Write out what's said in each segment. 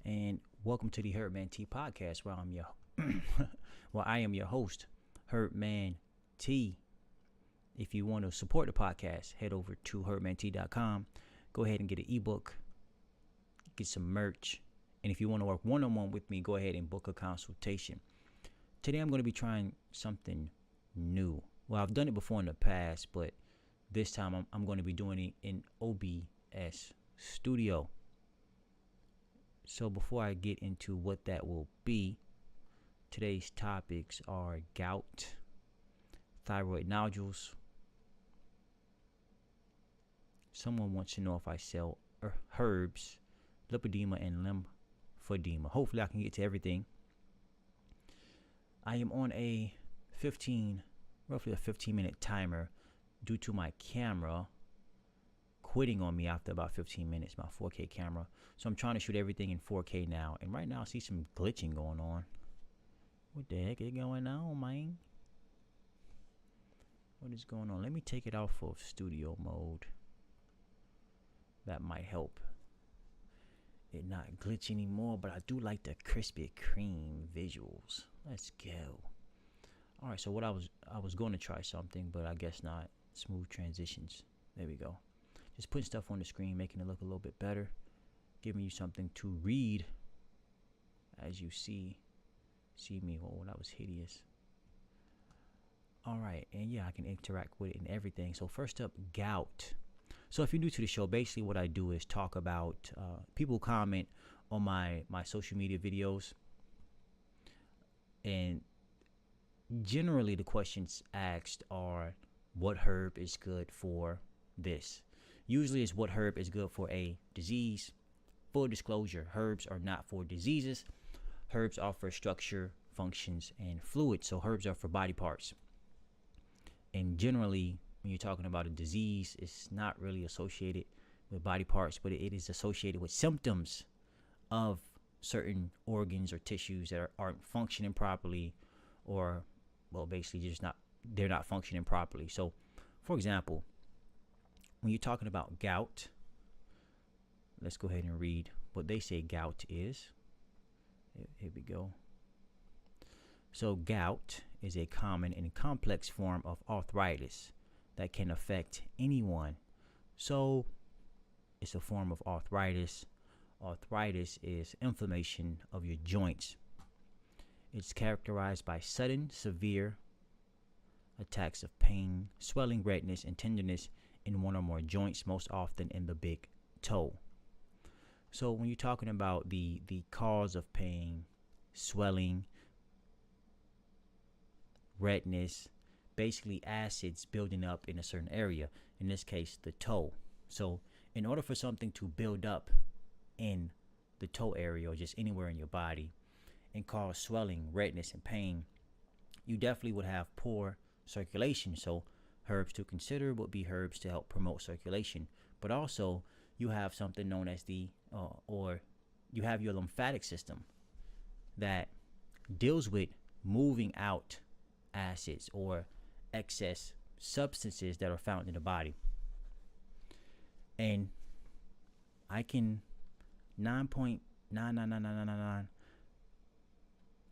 and welcome to the Herb Man T podcast, where I'm your, I am your host, Herb Man T. If you want to support the podcast, head over to herbmant.com. Go ahead and get an ebook, get some merch, and if you want to work one-on-one with me, go ahead and book a consultation. Today, I'm going to be trying something new. Well, I've done it before in the past, but this time I'm going to be doing it in OBS Studio. So before I get into what that will be, today's topics are gout, thyroid nodules. Someone wants to know if I sell herbs, lipedema, and lymphedema. Hopefully I can get to everything. I am on roughly a 15-minute timer due to my camera quitting on me after about 15 minutes, my 4K camera. So I'm trying to shoot everything in 4K now. And right now I see some glitching going on. What the heck is going on, man? What is going on? Let me take it off of studio mode. That might help it not glitch anymore, but I do like the Krispy Kreme visuals. Let's go. All right, so what I was going to try something, but I guess not. Smooth transitions. There we go. Just putting stuff on the screen, making it look a little bit better, giving you something to read as you see me. Oh, that was hideous. All right, and yeah, I can interact with it and everything. So first up, gout. So if you're new to the show, basically what I do is talk about, people comment on my social media videos, and generally the questions asked are, what herb is good for this? Usually it's what herb is good for a disease. Full disclosure, herbs are not for diseases. Herbs are for structure, functions, and fluid. So herbs are for body parts. And generally, when you're talking about a disease, it's not really associated with body parts, but it is associated with symptoms of certain organs or tissues that aren't functioning properly, or, well, basically they're not functioning properly. So, for example, when you're talking about gout, let's go ahead and read what they say gout is. Here we go. So gout is a common and complex form of arthritis that can affect anyone. So it's a form of arthritis. Arthritis is inflammation of your joints. It's characterized by sudden, severe attacks of pain, swelling, redness, and tenderness in one or more joints, most often in the big toe. So when you're talking about the cause of pain, swelling, redness, basically acids building up in a certain area, in this case the toe. So in order for something to build up in the toe area or just anywhere in your body and cause swelling, redness, and pain, you definitely would have poor circulation. So herbs to consider would be herbs to help promote circulation. But also you have something known as you have your lymphatic system that deals with moving out acids or excess substances that are found in the body. And I can 9.99999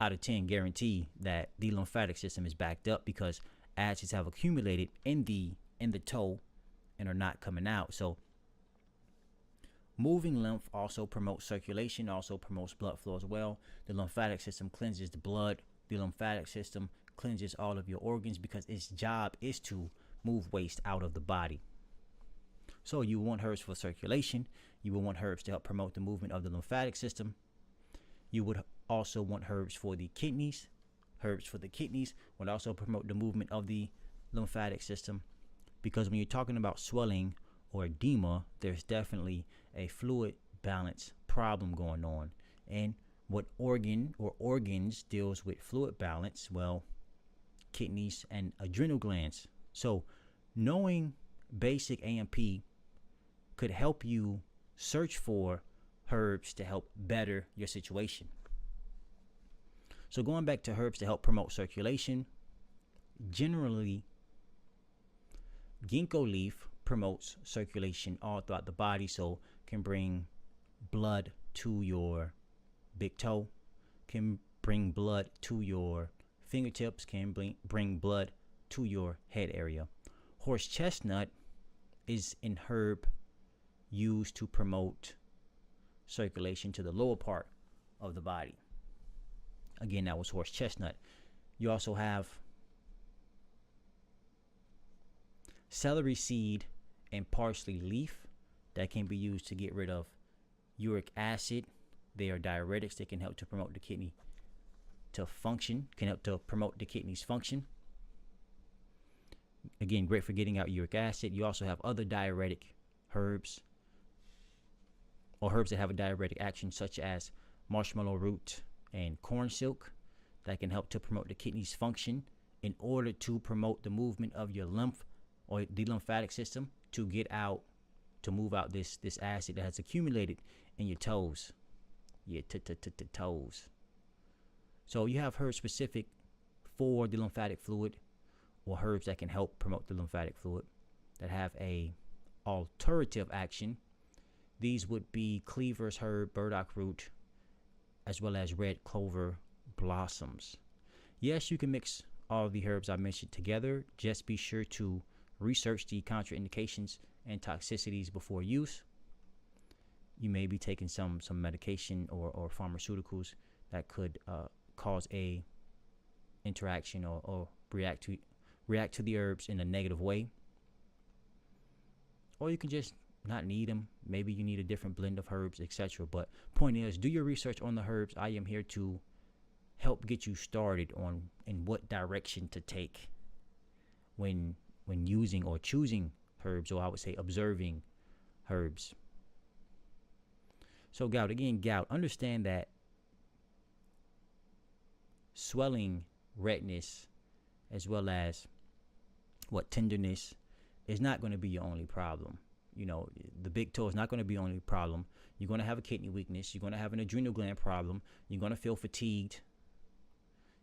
out of 10 guarantee that the lymphatic system is backed up, because acids have accumulated in the toe and are not coming out. So moving lymph also promotes circulation, also promotes blood flow as well. The lymphatic system cleanses the blood. The lymphatic system cleanses all of your organs because its job is to move waste out of the body. So you want herbs for circulation. You will want herbs to help promote the movement of the lymphatic system. You would also want herbs for the kidneys. Herbs for the kidneys would also promote the movement of the lymphatic system, because when you're talking about swelling or edema, there's definitely a fluid balance problem going on. And what organ or organs deals with fluid balance? Well, kidneys and adrenal glands. So knowing basic A&P could help you search for herbs to help better your situation. So going back to herbs to help promote circulation, generally ginkgo leaf promotes circulation all throughout the body, so can bring blood to your big toe, can bring blood to your fingertips, can bring blood to your head area. Horse chestnut is an herb used to promote circulation to the lower part of the body. Again, that was horse chestnut. You also have celery seed and parsley leaf that can be used to get rid of uric acid. They are diuretics that can help to promote the kidney to function, can help to promote the kidney's function. Again, great for getting out uric acid. You also have other diuretic herbs, or herbs that have a diuretic action, such as marshmallow root and corn silk, that can help to promote the kidney's function in order to promote the movement of your lymph or the lymphatic system to get out, to move out this acid that has accumulated in your toes. Your toes. So you have herbs specific for the lymphatic fluid, or herbs that can help promote the lymphatic fluid that have a alterative action. These would be cleaver's herb, burdock root, as well as red clover blossoms. Yes, you can mix all of the herbs I mentioned together. Just be sure to research the contraindications and toxicities before use. You may be taking some medication or pharmaceuticals that could cause a interaction or react to the herbs in a negative way. Or you can just not need them. Maybe you need a different blend of herbs, etc. But point is, do your research on the herbs. I am here to help get you started on in what direction to take when using or choosing herbs, or I would say observing herbs. So gout, again, gout, understand that swelling, redness, as well as tenderness is not going to be your only problem. You know, the big toe is not going to be your only problem. You're going to have a kidney weakness. You're going to have an adrenal gland problem. You're going to feel fatigued.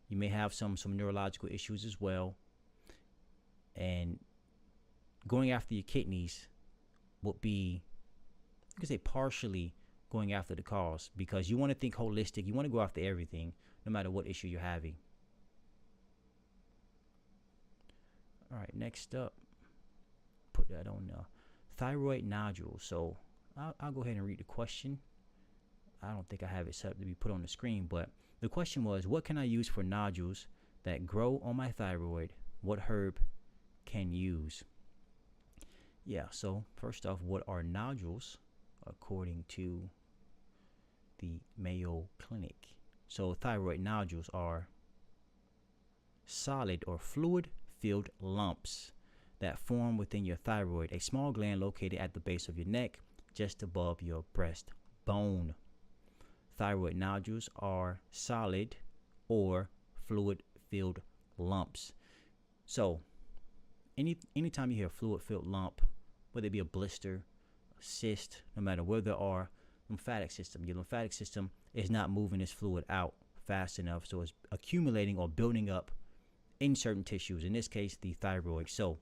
You may have some neurological issues as well. And going after your kidneys would be, you could say, partially going after the cause, because you want to think holistic. You want to go after everything, no matter what issue you're having. All right, next up, put that on thyroid nodules. So I'll go ahead and read the question. I don't think I have it set up to be put on the screen, but the question was, what can I use for nodules that grow on my thyroid? What herb can use? Yeah, so first off, what are nodules according to the Mayo Clinic? So thyroid nodules are solid or fluid-filled lumps that form within your thyroid, a small gland located at the base of your neck, just above your breastbone. Thyroid nodules are solid or fluid-filled lumps. So anytime you hear fluid-filled lump, whether it be a blister, a cyst, no matter where there are, lymphatic system. Your lymphatic system is not moving this fluid out fast enough, so it's accumulating or building up in certain tissues, in this case the thyroid. So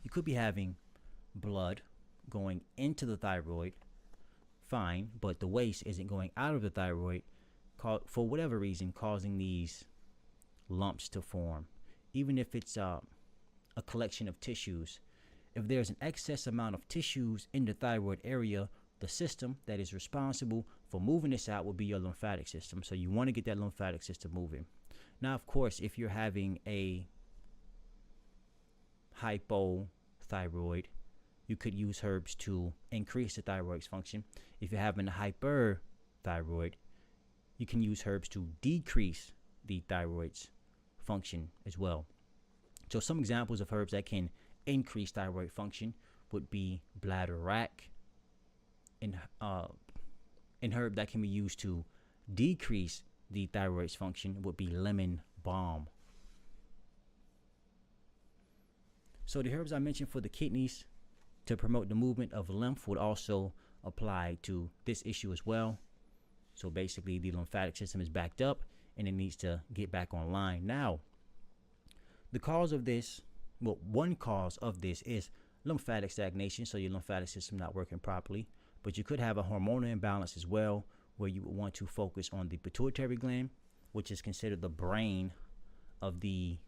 you could be having blood going into the thyroid, fine, but the waste isn't going out of the thyroid, for whatever reason, causing these lumps to form. Even if it's a collection of tissues, if there's an excess amount of tissues in the thyroid area, the system that is responsible for moving this out will be your lymphatic system. So you want to get that lymphatic system moving. Now, of course, if you're having a hypothyroid, you could use herbs to increase the thyroid's function. If you're having a hyperthyroid, you can use herbs to decrease the thyroid's function as well. So some examples of herbs that can increase thyroid function would be bladderwrack, and an herb that can be used to decrease the thyroid's function would be lemon balm. So the herbs I mentioned for the kidneys to promote the movement of lymph would also apply to this issue as well. So basically the lymphatic system is backed up and it needs to get back online. Now, the cause of this, well, one cause of this is lymphatic stagnation, so your lymphatic system not working properly. But you could have a hormonal imbalance as well, where you would want to focus on the pituitary gland, which is considered the brain of the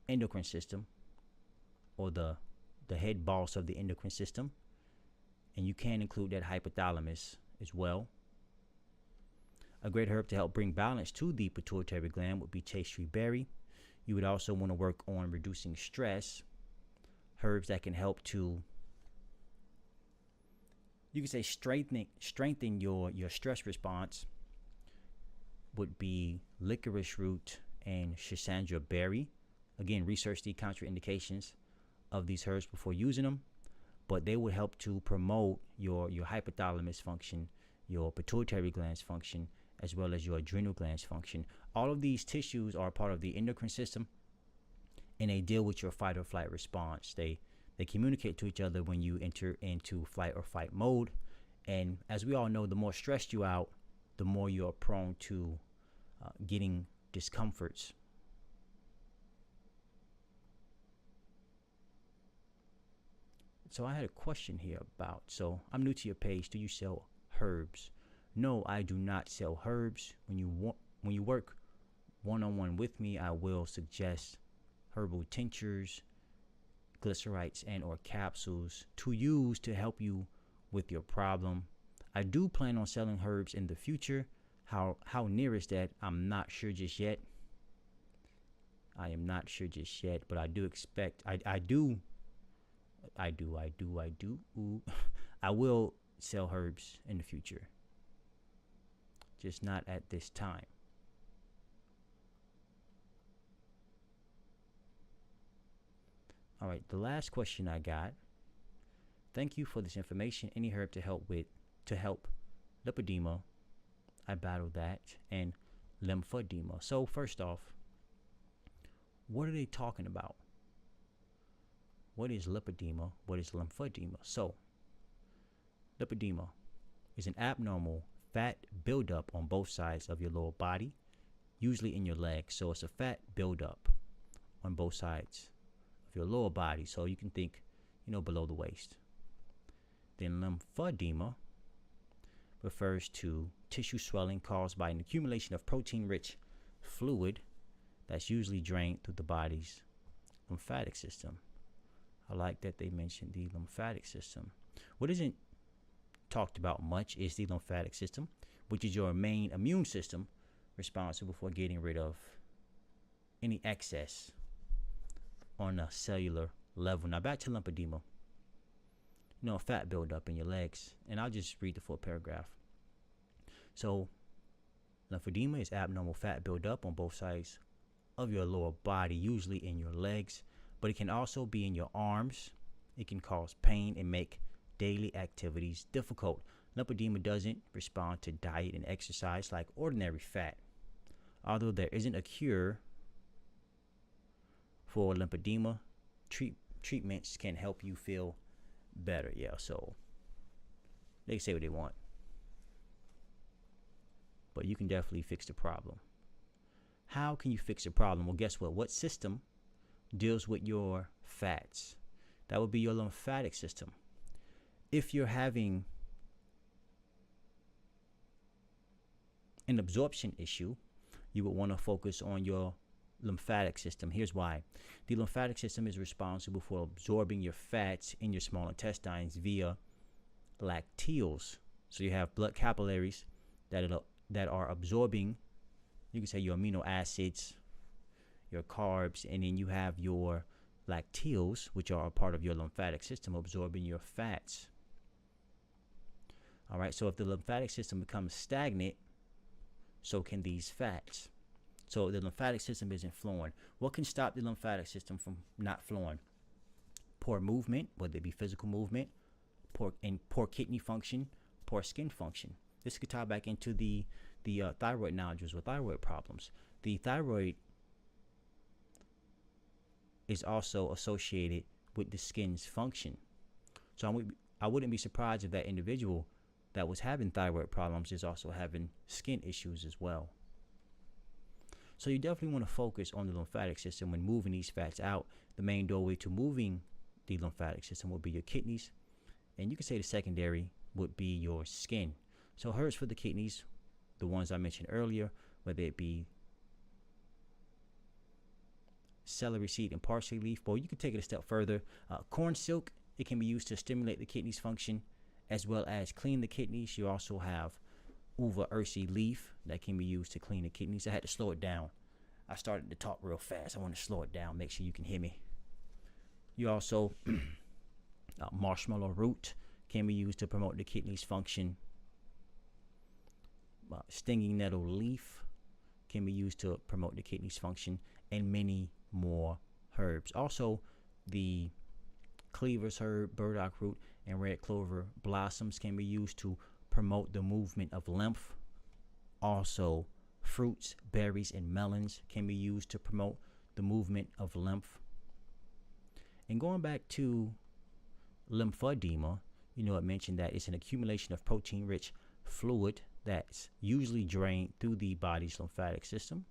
endocrine system, or the head boss of the endocrine system. And you can include that hypothalamus as well. A great herb to help bring balance to the pituitary gland would be chaste berry. You would also want to work on reducing stress. Herbs that can help to, you can say, strengthen your stress response would be licorice root and schisandra berry. Again, research the contraindications of these herbs before using them, but they would help to promote your hypothalamus function, your pituitary glands function, as well as your adrenal glands function. All of these tissues are part of the endocrine system, and they deal with your fight or flight response. They communicate to each other when you enter into flight or fight mode. And as we all know, the more stressed you out, the more you are prone to getting discomforts. So I had a question here about, so I'm new to your page. Do you sell herbs? No, I do not sell herbs. When you work one-on-one with me, I will suggest herbal tinctures, glycerites, and or capsules to use to help you with your problem. I do plan on selling herbs in the future. How near is that? I'm not sure just yet. I am not sure just yet, but I do expect, I will sell herbs in the future. Just not at this time. All right, the last question I got. Thank you for this information. Any herb to help lipedema? I battled that, and lymphedema. So first off, what are they talking about? What is lipedema? What is lymphedema? So, lipedema is an abnormal fat buildup on both sides of your lower body, usually in your legs. So it's a fat buildup on both sides of your lower body. So you can think, below the waist. Then lymphedema refers to tissue swelling caused by an accumulation of protein-rich fluid that's usually drained through the body's lymphatic system. I like that they mentioned the lymphatic system. What isn't talked about much is the lymphatic system, which is your main immune system responsible for getting rid of any excess on a cellular level. Now back to lymphedema. Fat buildup in your legs. And I'll just read the full paragraph. So, lymphedema is abnormal fat buildup on both sides of your lower body, usually in your legs, but it can also be in your arms. It can cause pain and make daily activities difficult. Lymphedema doesn't respond to diet and exercise like ordinary fat. Although there isn't a cure for lymphedema, treatments can help you feel better. Yeah, so they say what they want, but you can definitely fix the problem. How can you fix the problem? Well, guess what? What system deals with your fats? That would be your lymphatic system. If you're having an absorption issue, you would want to focus on your lymphatic system. Here's why. The lymphatic system is responsible for absorbing your fats in your small intestines via lacteals. So you have blood capillaries that are absorbing, you can say, your amino acids, your carbs, and then you have your lacteals, which are a part of your lymphatic system, absorbing your fats. All right, so if the lymphatic system becomes stagnant, so can these fats. So the lymphatic system isn't flowing. What can stop the lymphatic system from not flowing? Poor movement, whether it be physical movement, poor kidney function, poor skin function. This could tie back into the thyroid nodules or thyroid problems. The thyroid is also associated with the skin's function. So I wouldn't be surprised if that individual that was having thyroid problems is also having skin issues as well. So you definitely want to focus on the lymphatic system when moving these fats out. The main doorway to moving the lymphatic system would be your kidneys, and you could say the secondary would be your skin. So herbs for the kidneys, the ones I mentioned earlier, whether it be celery seed and parsley leaf, or you can take it a step further. Corn silk, it can be used to stimulate the kidneys function as well as clean the kidneys. You also have uva ursi leaf that can be used to clean the kidneys. I had to slow it down. I started to talk real fast. I want to slow it down, make sure you can hear me. You also marshmallow root can be used to promote the kidneys function. Stinging nettle leaf can be used to promote the kidneys function, and many more herbs. Also, the cleaver's herb, burdock root, and red clover blossoms can be used to promote the movement of lymph. Also, fruits, berries, and melons can be used to promote the movement of lymph. And going back to lymphedema, it mentioned that it's an accumulation of protein-rich fluid that's usually drained through the body's lymphatic system.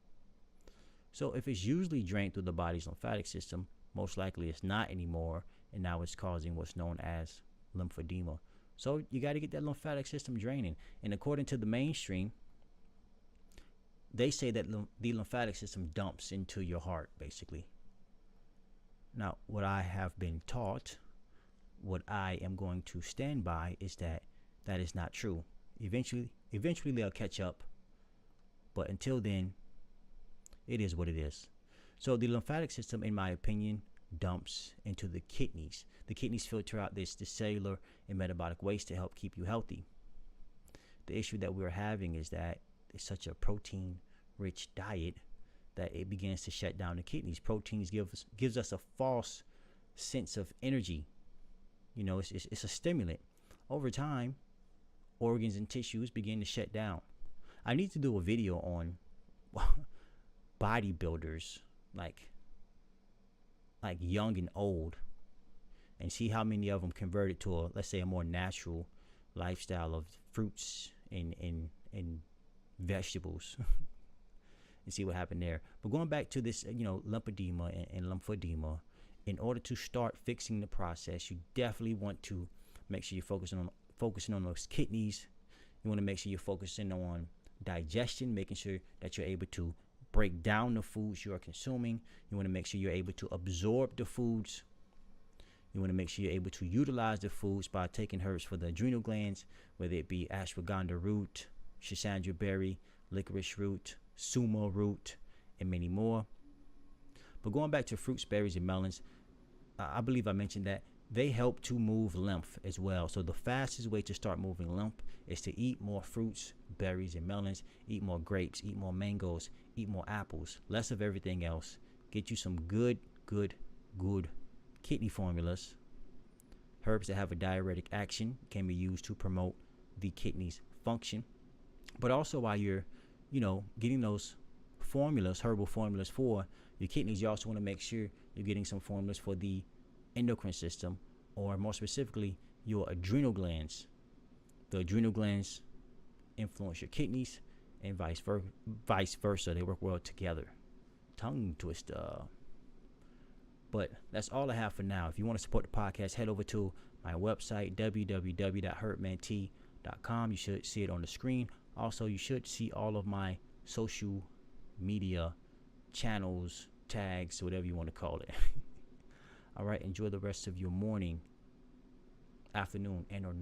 So if it's usually drained through the body's lymphatic system, most likely it's not anymore, and now it's causing what's known as lymphedema. So you got to get that lymphatic system draining. And according to the mainstream, they say that the lymphatic system dumps into your heart, basically. Now, what I have been taught, what I am going to stand by, is that that is not true. Eventually they'll catch up, but until then, it is what it is. So the lymphatic system, in my opinion, dumps into the kidneys. The kidneys filter out this cellular and metabolic waste to help keep you healthy. The issue that we're having is that it's such a protein-rich diet that it begins to shut down the kidneys. Proteins gives us a false sense of energy. It's a stimulant. Over time, organs and tissues begin to shut down. I need to do a video on bodybuilders, like young and old, and see how many of them converted to let's say a more natural lifestyle of fruits and vegetables and see what happened there. But going back to this, lymphedema and lymphedema, in order to start fixing the process, you definitely want to make sure you're focusing on those kidneys. You want to make sure you're focusing on digestion, making sure that you're able to break down the foods you are consuming. You want to make sure you're able to absorb the foods. You want to make sure you're able to utilize the foods by taking herbs for the adrenal glands, whether it be ashwagandha root, schisandra berry, licorice root, sumo root, and many more. But going back to fruits, berries, and melons, I believe I mentioned that they help to move lymph as well. So the fastest way to start moving lymph is to eat more fruits, berries, and melons. Eat more grapes, eat more mangoes, eat more apples, less of everything else. Get you some good kidney formulas. Herbs that have a diuretic action can be used to promote the kidneys function. But also while you're, getting those formulas, herbal formulas for your kidneys, you also want to make sure you're getting some formulas for the endocrine system, or more specifically, your adrenal glands. The adrenal glands influence your kidneys, and vice versa. They work well together. Tongue twister. But that's all I have for now. If you want to support the podcast, head over to my website, www.hertmant.com. You should see it on the screen. Also, you should see all of my social media channels, tags, whatever you want to call it. All right, enjoy the rest of your morning, afternoon, and or